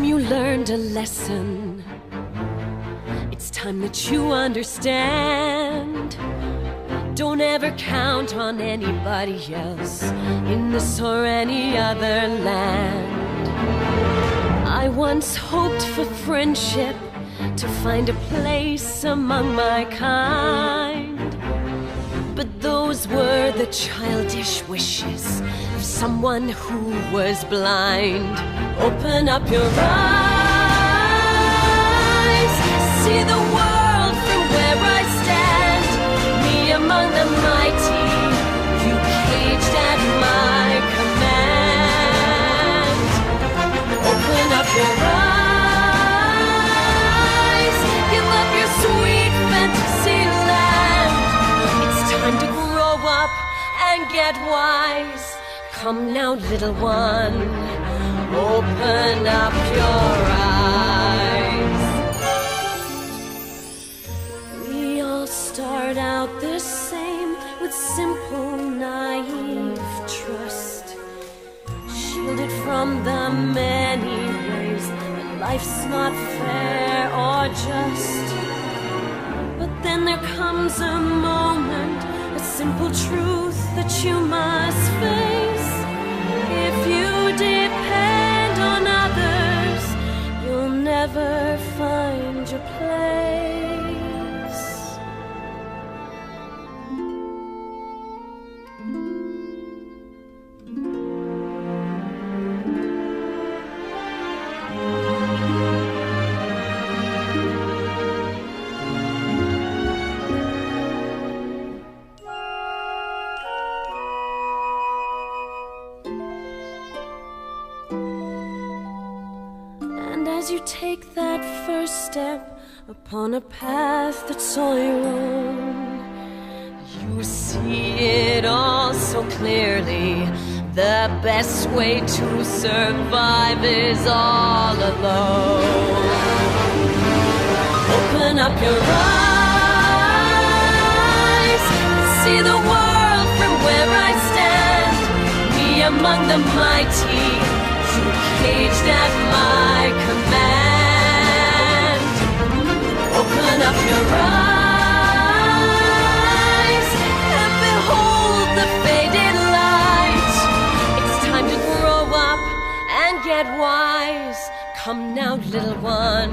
time you learned a lesson. It's time that you understand. Don't ever count on anybody else in this or any other land. I once hoped for friendship, to find a place among my kind. But those were the childish wishes of someone who was blind. Open up your eyes, see the world from where I stand. Me among the mighty, you caged at my command. Open up your eyes, give up your sweet fantasy land. It's time to grow up and get wise. Come now, little one, open up your eyes. We all start out the same, with simple, naive trust, shielded from the many ways that life's not fair or just. But then there comes a moment, a simple truth that you must face. If you depend on others, you'll never find your place. As you take that first step upon a path that's all your own, you see it all so clearly. The best way to survive is all alone. Open up your eyes and see the world from where I stand. Me among the mighty, you caged at my command. Open up your eyes and behold the faded light. It's time to grow up and get wise. Come now, little one,